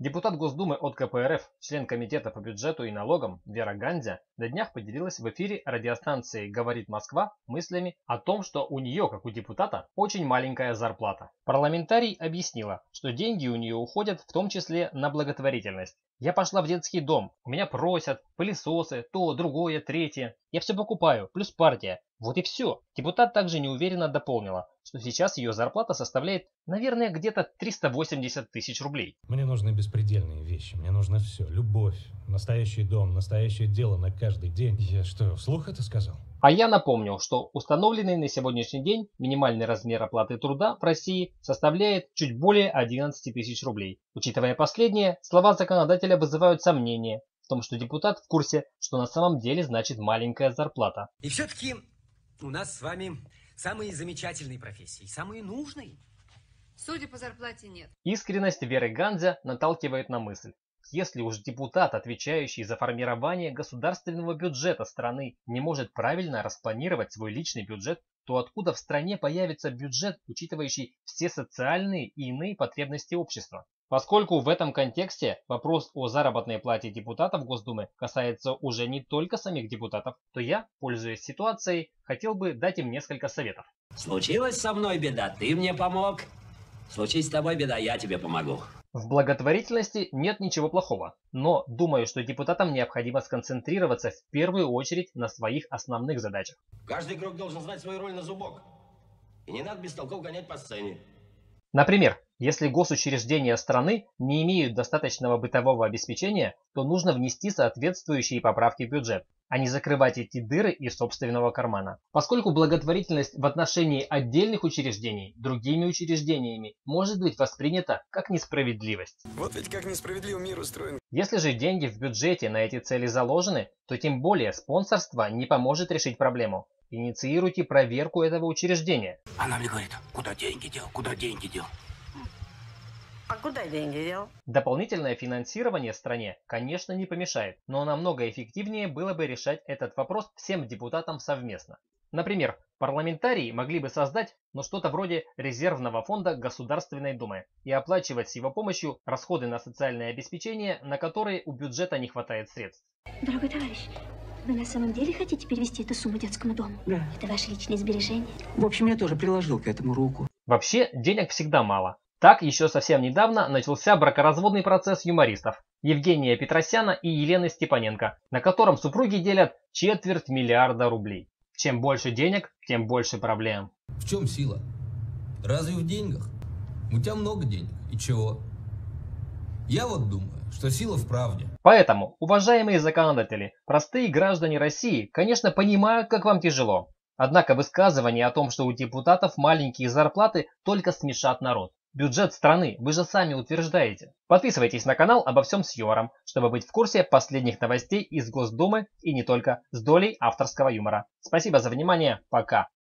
Депутат Госдумы от КПРФ, член Комитета по бюджету и налогам Вера Гандзя на днях поделилась в эфире радиостанции «Говорит Москва» мыслями о том, что у нее, как у депутата, очень маленькая зарплата. Парламентарий объяснила, что деньги у нее уходят в том числе на благотворительность. Я пошла в детский дом, у меня просят, пылесосы, то, другое, третье. Я все покупаю, плюс партия. Вот и все. Депутат также неуверенно дополнила, что сейчас ее зарплата составляет, наверное, где-то 380 тысяч рублей. Мне нужны беспредельные вещи, мне нужно все. Любовь, настоящий дом, настоящее дело на каждый день. Я что, вслух это сказал? А я напомню, что установленный на сегодняшний день минимальный размер оплаты труда в России составляет чуть более 11 тысяч рублей. Учитывая последнее, слова законодателя вызывают сомнения в том, что депутат в курсе, что на самом деле значит маленькая зарплата. И все-таки у нас с вами самые замечательные профессии, самые нужные. Судя по зарплате, нет. Искренность Веры Гандзя наталкивает на мысль. Если уж депутат, отвечающий за формирование государственного бюджета страны, не может правильно распланировать свой личный бюджет, то откуда в стране появится бюджет, учитывающий все социальные и иные потребности общества? Поскольку в этом контексте вопрос о заработной плате депутатов Госдумы касается уже не только самих депутатов, то я, пользуясь ситуацией, хотел бы дать им несколько советов. Случилась со мной беда, ты мне помог. Случись с тобой беда, я тебе помогу. В благотворительности нет ничего плохого, но думаю, что депутатам необходимо сконцентрироваться в первую очередь на своих основных задачах. Каждый игрок должен знать свою роль на зубок. И не надо без толков гонять по сцене. Например, если госучреждения страны не имеют достаточного бытового обеспечения, то нужно внести соответствующие поправки в бюджет, а не закрывать эти дыры из собственного кармана. Поскольку благотворительность в отношении отдельных учреждений другими учреждениями может быть воспринята как несправедливость. Вот ведь как несправедливо мир устроен. Если же деньги в бюджете на эти цели заложены, то тем более спонсорство не поможет решить проблему. Инициируйте проверку этого учреждения. Она мне говорит, куда деньги дел, куда деньги дел. А куда деньги дел? Дополнительное финансирование стране, конечно, не помешает, но намного эффективнее было бы решать этот вопрос всем депутатам совместно. Например, парламентарии могли бы создать что-то вроде резервного фонда Государственной Думы и оплачивать с его помощью расходы на социальное обеспечение, на которые у бюджета не хватает средств. Дорогой товарищ, вы на самом деле хотите перевести эту сумму детскому дому? Да. Это ваши личные сбережения? В общем, я тоже приложил к этому руку. Вообще, денег всегда мало. Так еще совсем недавно начался бракоразводный процесс юмористов Евгения Петросяна и Елены Степаненко, на котором супруги делят 250 миллиарда рублей. Чем больше денег, тем больше проблем. В чем сила? Разве в деньгах? У тебя много денег. И чего? Я вот думаю, что сила в правде. Поэтому, уважаемые законодатели, простые граждане России, конечно, понимают, как вам тяжело. Однако высказывания о том, что у депутатов маленькие зарплаты, только смешат народ. Бюджет страны вы же сами утверждаете. Подписывайтесь на канал «Обо всем с юмором», чтобы быть в курсе последних новостей из Госдумы и не только, с долей авторского юмора. Спасибо за внимание, пока.